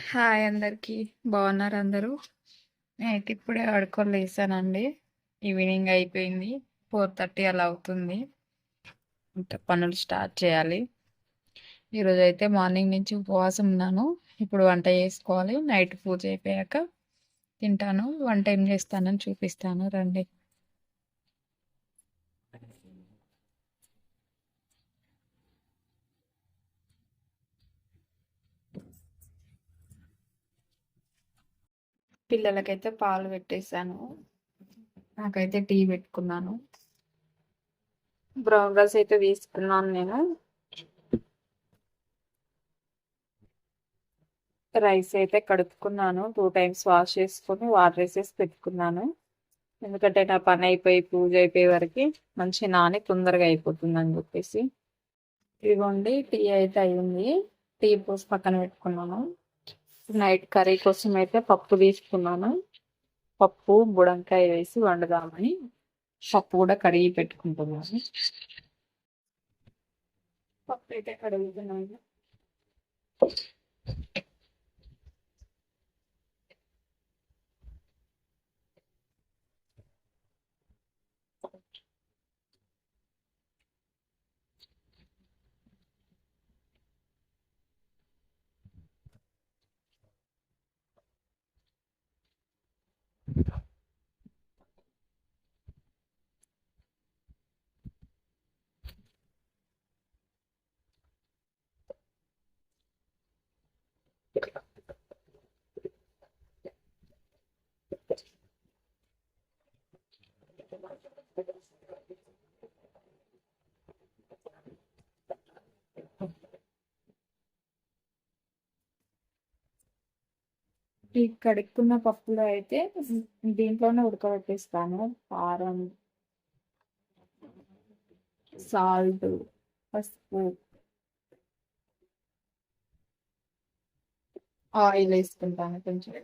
Hi అందరికి. బాగున్నారు అందరూ? నేనైతే ఇప్పుడే పడుకొని లేసానండి. ఈవినింగ్ అయిపోయింది. 4:30 అలా అవుతుంది. ఇంకా పనులు స్టార్ట్ చేయాలి. ఈరోజైతే మార్నింగ్ నుంచి ఉపవాసం ఉన్నాను. ఇప్పుడు వంట చేసుకోవాలి. నైట్ పూజ అయిపోయాక తింటాను. వంట ఏం చేస్తానని చూపిస్తాను రండి. పిల్లలకైతే పాలు పెట్టేశాను. నాకైతే టీ పెట్టుకున్నాను. బ్రౌన్ రైస్ అయితే తీసుకున్నాను నేను. రైస్ అయితే కడుక్కున్నాను. 2 టైమ్స్ వాష్ చేసుకొని వాటర్ వేసేసి పెట్టుకున్నాను. ఎందుకంటే నా పని అయిపోయి పూజ అయిపోయే వరకు మంచి నాని తొందరగా అయిపోతుంది అని చెప్పేసి. ఇదిగోండి టీ అయితే అయింది. టీ పోసి పక్కన పెట్టుకున్నాను. నైట్ కర్రీ కోసం అయితే పప్పు తీసుకున్నాను. పప్పు బుడంకాయ వేసి వండుదామని పప్పు కూడా కడిగి పెట్టుకుంటున్నాను. పప్పు అయితే కడుగుతున్నాను. ఈ కడుక్కున్న పప్పులో అయితే దీంట్లోనే ఉడకబెట్టేస్తాను. కారం, సాల్ట్, పసుపు, ఆయిల్ వేసుకుంటాను కొంచెం.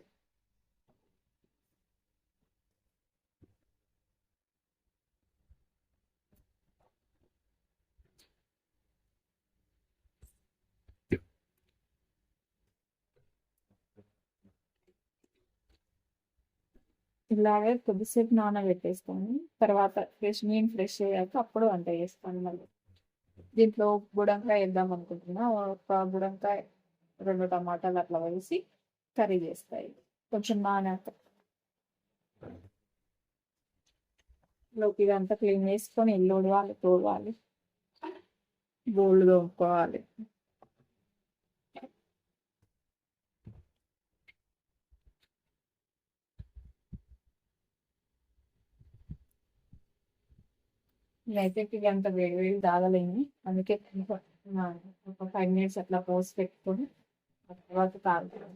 ఇలాగే కొద్దిసేపు నానబెట్టేస్తాను. తర్వాత ఫ్రెష్ అయ్యాక అప్పుడు వంట చేస్తాను మళ్ళీ. దీంట్లో బుడంకాయ వేద్దాం అనుకుంటున్నా. ఒక బుడంకాయ, 2 టమాటాలు అట్లా వేసి కర్రీ చేస్తాయి. కొంచెం నానాక లోకి ఇదంతా క్లీన్ చేసుకొని ఇల్లు ఉడవాలి, తోవాలి, బోళ్ళు తోముకోవాలి. నేనైతే ఇక అంత వేడి వేడి తాగలేను. అందుకే ఒక 5 మినిట్స్ అట్లా పోసి పెట్టుకొని ఆ తర్వాత తాగుతాను.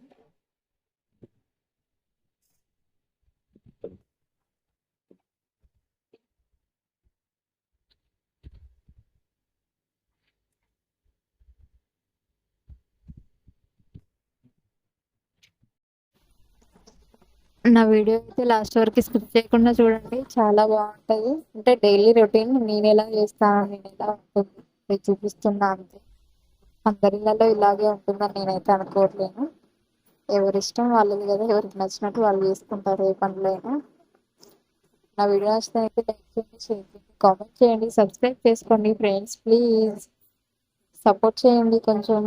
నా వీడియో అయితే లాస్ట్ వరకు స్కిప్ చేయకుండా చూడండి. చాలా బాగుంటుంది. అంటే డైలీ రొటీన్ నేను ఎలా చేస్తాను, నేను ఎలా ఉంటుంది అది చూపిస్తున్నా అంతే. అందరిలో ఇలాగే ఉంటుందని నేనైతే అనుకోవట్లేను. ఎవరిష్టం వాళ్ళది కదా, ఎవరికి నచ్చినట్టు వాళ్ళు చేసుకుంటారు ఏ పనులైనా. నా వీడియో నచ్చితే అయితే లైక్ చేయండి, షేర్ చేయండి, కామెంట్ చేయండి, సబ్స్క్రైబ్ చేసుకోండి ఫ్రెండ్స్ ప్లీజ్. సపోర్ట్ చేయండి కొంచెం.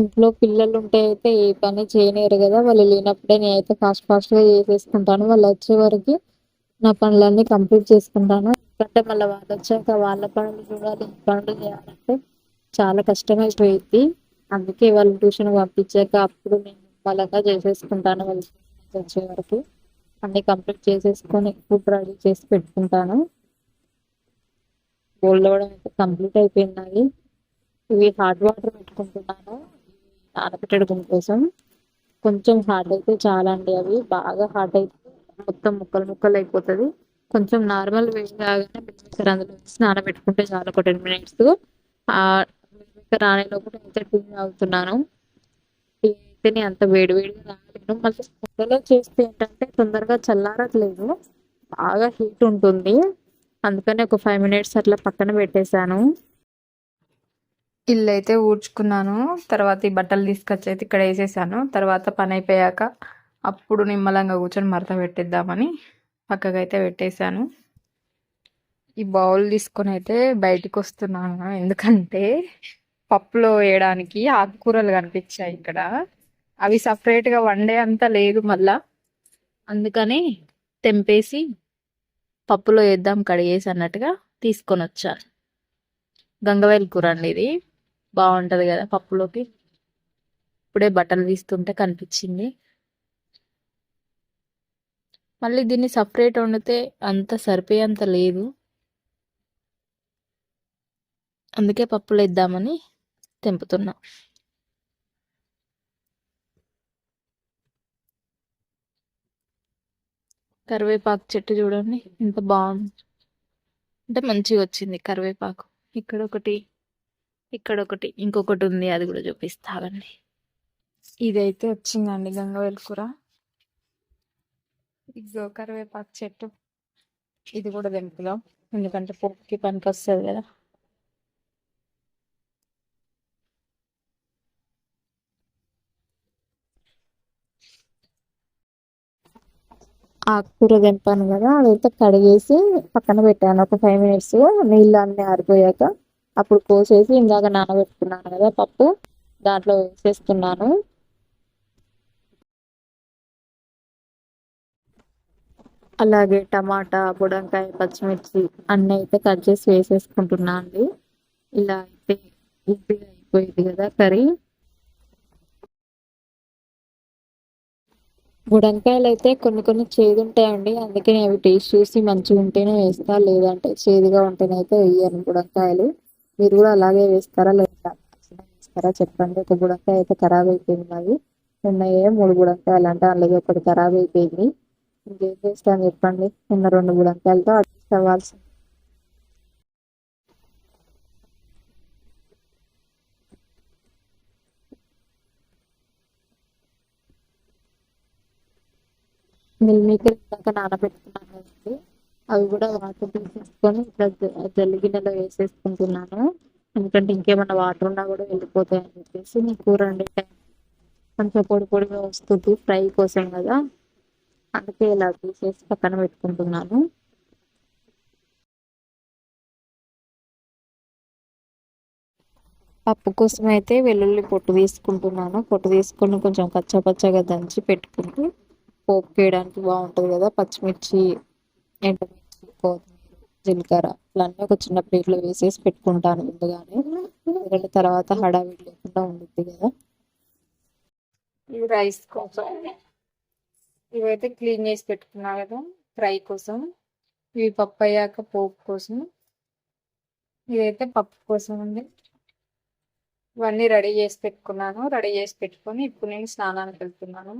ఇంట్లో పిల్లలు ఉంటే అయితే ఏ పని చేయలేరు కదా. వాళ్ళు లేనప్పుడే నేనైతే ఫాస్ట్గా చేసేసుకుంటాను. వాళ్ళు వచ్చే వరకు నా పనులన్నీ కంప్లీట్ చేసుకుంటాను. ఎందుకంటే మళ్ళీ వాళ్ళు వచ్చాక వాళ్ళ పనులు చూడాలి, ఈ పనులు చేయాలంటే చాలా కష్టమైపోయింది. అందుకే వాళ్ళు ట్యూషన్ పంపించాక అప్పుడు నేను బలంగా చేసేసుకుంటాను. వాళ్ళు వచ్చే వరకు అన్ని కంప్లీట్ చేసేసుకొని ఫుడ్ రెడీ చేసి పెట్టుకుంటాను. బోల్డ్ అవ్వడం అయితే కంప్లీట్ అయిపోయింది. ఇవి హాట్ వాటర్ పెట్టుకుంటున్నాను నానబెట్టడం కోసం. కొంచెం హాట్ అయితే చాలా అండి. అవి బాగా హాట్ అయితే మొత్తం ముక్కలు ముక్కలు అయిపోతుంది. కొంచెం నార్మల్ వేడి కాగానే మిల్లిమేకర్ అందులో వేసి నానబెట్టుకుంటే చాలు ఒక 10 మినిట్స్. ఆ మిల్లిమేకర్ నానే లోపు అయితే టీ తాగుతున్నాను. టీ చేస్తేనే అంత వేడివేడిగా తాగలేను. మళ్ళీ కుండలో చేస్తే ఏంటంటే తొందరగా చల్లారట్లేదు, బాగా హీట్ ఉంటుంది. అందుకని ఒక 5 మినిట్స్ అట్లా పక్కన పెట్టేశాను. ఇల్లు అయితే ఊడ్చుకున్నాను. తర్వాత ఈ బట్టలు తీసుకొచ్చి అయితే ఇక్కడ వేసేసాను. తర్వాత పని అయిపోయాక అప్పుడు నిమ్మలంగా కూర్చొని మడత పెట్టేద్దామని పక్కకైతే పెట్టేశాను. ఈ బౌల్ తీసుకొని అయితే బయటికి వస్తున్నాను, ఎందుకంటే పప్పులో వేయడానికి ఆకుకూరలు కనిపించాయి ఇక్కడ. అవి సపరేట్గా వండే అంత లేదు మళ్ళా, అందుకని తెంపేసి పప్పులో వేద్దాం కడిగేసి అన్నట్టుగా తీసుకొని వచ్చాను. గంగవాయిల కూర అండి ఇది, బాగుంటది కదా పప్పులోకి. ఇప్పుడే బట్టలు తీస్తుంటే కనిపించింది. మళ్ళీ దీన్ని సపరేట్ వండితే అంత సరిపోయేంత లేదు, అందుకే పప్పులో వేద్దామని తెంపుతున్నా. కరివేపాకు చెట్టు చూడండి ఎంత బాగుంది, అంటే మంచిగా వచ్చింది కరివేపాకు. ఇక్కడ ఒకటి, ఇక్కడ ఒకటి, ఇంకొకటి ఉంది, అది కూడా చూపిస్తానండి. ఇదైతే వచ్చిందండి గంగవాయిల కూర. ఇదిగో కరివేపాకు చెట్టు, ఇది కూడా తెంపుదాం ఎందుకంటే పప్పుకి పనికి వస్తుంది కదా. ఆకుకూర తెంపాను కదా, అదైతే కడిగేసి పక్కన పెట్టాను ఒక 5 మినిట్స్, నీళ్ళు అన్నీ ఆరిపోయాక అప్పుడు కోసేసి ఇందాక నానబెట్టుకున్నాను కదా పప్పు, దాంట్లో వేసేస్తున్నాను. అలాగే టమాటా, బుడంకాయ, పచ్చిమిర్చి అన్నీ అయితే కట్ చేసి వేసేసుకుంటున్నా అండి. ఇలా అయితే ఈజీగా అయిపోయింది కదా కర్రీ. బుడంకాయలు అయితే కొన్ని కొన్ని చేదు ఉంటాయండి, అందుకని అవి టేస్ట్ చూసి మంచిగా ఉంటేనే వేస్తా, లేదంటే చేదుగా ఉంటేనే అయితే వేయను బుడంకాయలు. మీరు కూడా అలాగే వేస్తారా లేదా వేస్తారా చెప్పండి. ఒక బుడంకాయ అయితే ఖరాబ్ అయిపోయింది మాది, ఉన్నాయే 3 బుడంకాయలు అంటే అలాగే ఒకటి ఖరాబ్ అయిపోయింది. ఇంకేం చేస్తాను చెప్పండి, ఉన్న 2 బుడంకాయలతో అడ్జస్ట్ అవ్వాల్సింది. మిల్ మేకర్ ఇందాక నానబెట్టుకున్నాను కదండి, అవి కూడా వాటర్ తీసేసుకొని ఇట్లా జల్లి గిన్నెలో వేసేసుకుంటున్నాను. ఎందుకంటే ఇంకేమైనా వాటర్ ఉన్నా కూడా వెళ్ళిపోతాయని చెప్పేసి. నీ కూర వండే టైం కొంచెం పొడి పొడిగా వస్తుంది ఫ్రై కోసం కదా, అందుకే ఇలా తీసేసి పక్కన పెట్టుకుంటున్నాను. పప్పు కోసం అయితే వెల్లుల్లి పొట్టు తీసుకుంటున్నాను. పొట్టు తీసుకొని కొంచెం కచ్చాపచ్చాగా దంచి పెట్టుకుంటూ పోపు వేయడానికి బాగుంటుంది కదా. పచ్చిమిర్చి, ఎండుమిర్చి, కొత్తిమీర, జీలకర్ర ఇవన్నీ ఒక చిన్న ప్లేట్లో వేసేసి పెట్టుకుంటాను ముందుగానే, ఎందుకంటే తర్వాత హడావిడి లేకుండా ఉంటుంది కదా. ఇది రైస్ కోసం, ఇవైతే క్లీన్ చేసి పెట్టుకున్నా కదా ఫ్రై కోసం. ఇవి పప్పు అయ్యాక పోపు కోసం, ఇదైతే పప్పు కోసం అండి. ఇవన్నీ రెడీ చేసి పెట్టుకున్నాను. రెడీ చేసి పెట్టుకొని ఇప్పుడు నేను స్నానానికి వెళ్తున్నాను.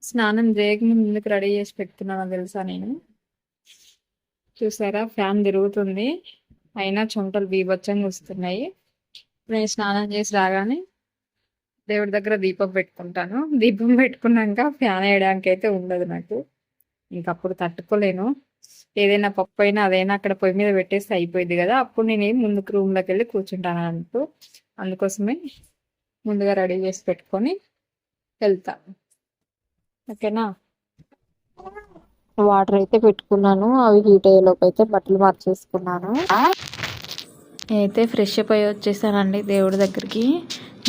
స్నానం చేయకముందు ముందుకు రెడీ చేసి పెట్టుకున్నాను తెలుసా నేను. చూసారా ఫ్యాన్ తిరుగుతుంది, అయినా చెమటలు బీభత్సంగా వస్తున్నాయి. నేను స్నానం చేసి రాగానే దేవుడి దగ్గర దీపం పెట్టుకుంటాను. దీపం పెట్టుకున్నాక ఫ్యాన్ వేయడానికి అయితే ఉండదు నాకు, ఇంకప్పుడు తట్టుకోలేను. ఏదైనా పప్పు అయినా అదైనా అక్కడ పొయ్యి మీద పెట్టేస్తే అయిపోయింది కదా, అప్పుడు నేను ముందుకు రూమ్లోకి వెళ్ళి కూర్చుంటాను అంటూ. అందుకోసమే ముందుగా రెడీ చేసి పెట్టుకొని వెళ్తా, ఓకేనా. వాటర్ అయితే పెట్టుకున్నాను, అవి హీట్ అయ్యేలోపు అయితే బట్టలు మార్చేసుకున్నాను. నేనైతే ఫ్రెష్ అప్ అయ్యి వచ్చేసానండి దేవుడి దగ్గరికి.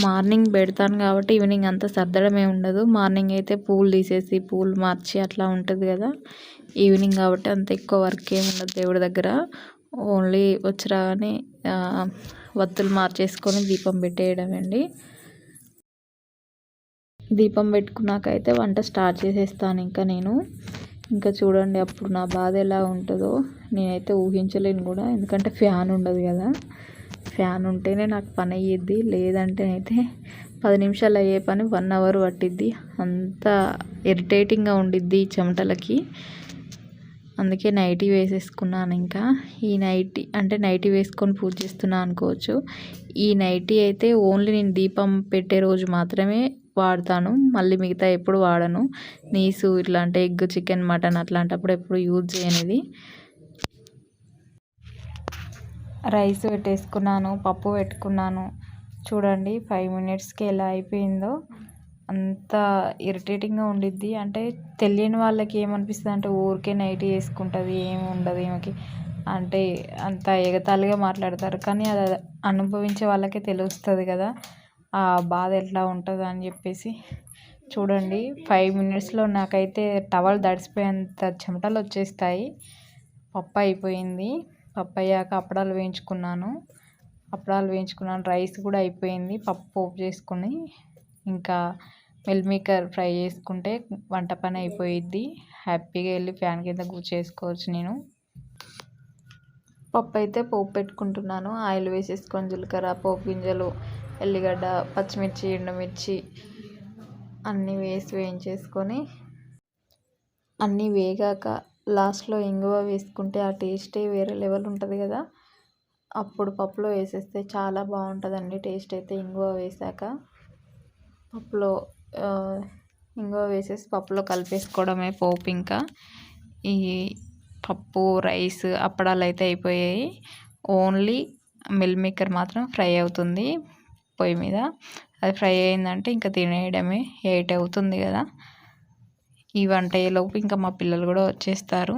మార్నింగ్ పెడతాను కాబట్టి ఈవినింగ్ అంతా సర్దడమే ఉండదు. మార్నింగ్ అయితే పూలు తీసేసి పూలు మార్చి అట్లా ఉంటుంది కదా, ఈవినింగ్ కాబట్టి అంత ఎక్కువ వర్క్ ఏమి ఉండదు దేవుడి దగ్గర. ఓన్లీ వచ్చి రాగానే వత్తులు మార్చేసుకొని దీపం పెట్టేయడం అండి. దీపం పెట్టుకున్నాక అయితే వంట స్టార్ట్ చేసేస్తాను ఇంకా చూడండి అప్పుడు నా బాధ ఎలా ఉంటుందో నేనైతే ఊహించలేను కూడా, ఎందుకంటే ఫ్యాన్ ఉండదు కదా. ఫ్యాన్ ఉంటేనే నాకు పని అయ్యిద్ది, లేదంటేనైతే 10 నిమిషాలు అయ్యే పని 1 అవర్ పట్టిద్ది. అంత ఇరిటేటింగ్గా ఉండిద్ది చెమటలకి. అందుకే నైటీ వేసేసుకున్నాను. ఇంకా ఈ నైటీ అంటే నైటీ వేసుకొని పూజ చేస్తున్నా అనుకోవచ్చు. ఈ నైటీ అయితే ఓన్లీ నేను దీపం పెట్టే రోజు మాత్రమే వాడతాను, మళ్ళీ మిగతా ఎప్పుడు వాడను. నీసు ఇట్లా అంటే ఎగ్, చికెన్, మటన్ అట్లాంటప్పుడు ఎప్పుడు యూజ్ చేయనిది. రైస్ పెట్టేసుకున్నాను, పప్పు పెట్టుకున్నాను. చూడండి 5 మినిట్స్కి ఎలా అయిపోయిందో. అంత ఇరిటేటింగ్గా ఉండిద్ది. అంటే తెలియని వాళ్ళకి ఏమనిపిస్తుంది అంటే ఊరికే నైట్ చేసుకుంటుంది, ఏమి ఉండదు ఈమెకి అంటే అంత ఎగతాళిగా మాట్లాడతారు. కానీ అది అనుభవించే వాళ్ళకే తెలుస్తుంది కదా ఆ బాధ ఎట్లా ఉంటుందో అని చెప్పేసి. చూడండి 5 మినిట్స్లో నాకైతే టవల్ తడిసిపోయేంత చెమటలు వచ్చేస్తాయి. పప్పు అయిపోయింది. పప్పు అయ్యాక అప్పడాలు వేయించుకున్నాను. రైస్ కూడా అయిపోయింది. పప్పు పోపు చేసుకుని ఇంకా మిల్ మేకర్ ఫ్రై చేసుకుంటే వంట పని అయిపోయిద్ది. హ్యాపీగా వెళ్ళి ఫ్యాన్ కింద కూర్చేసుకోవచ్చు నేను. పప్పు అయితే పోపు పెట్టుకుంటున్నాను. ఆయిల్ వేసేసుకొని జీలకర్ర, పోపు గింజలు, ఎల్లిగడ్డ, పచ్చిమిర్చి, ఎండుమిర్చి అన్నీ వేసి వేయించేసుకొని అన్నీ వేగాక లాస్ట్లో ఇంగువ వేసుకుంటే ఆ టేస్టే వేరే లెవెల్ ఉంటుంది కదా. అప్పుడు పప్పులో వేసేస్తే చాలా బాగుంటుందండి టేస్ట్ అయితే. ఇంగువ వేసాక పప్పులో ఇంగువ వేసేసి పప్పులో కలిపేసుకోవడమే పోపు. ఇంకా ఈ పప్పు, రైస్, అప్పడాలు అయితే అయిపోయాయి. ఓన్లీ మిల్ మేకర్ మాత్రం ఫ్రై అవుతుంది పొయ్యి మీద. అది ఫ్రై అయిందంటే ఇంకా తినేయడమే. 8 అవుతుంది కదా. ఈ వంట అయ్యేలోపు ఇంకా మా పిల్లలు కూడా వచ్చేస్తారు.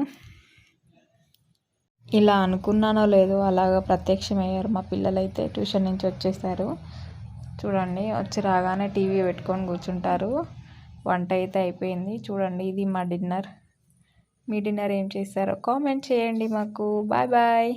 ఇలా అనుకున్నానో లేదో అలాగా ప్రత్యక్షమయ్యారు మా పిల్లలైతే. ట్యూషన్ నుంచి వచ్చేసారు. చూడండి వచ్చి రాగానే టీవీ పెట్టుకొని కూర్చుంటారు. వంట అయితే అయిపోయింది. చూడండి ఇది మా డిన్నర్. మీ డిన్నర్ ఏం చేశారో కామెంట్ చేయండి మాకు. Bye bye.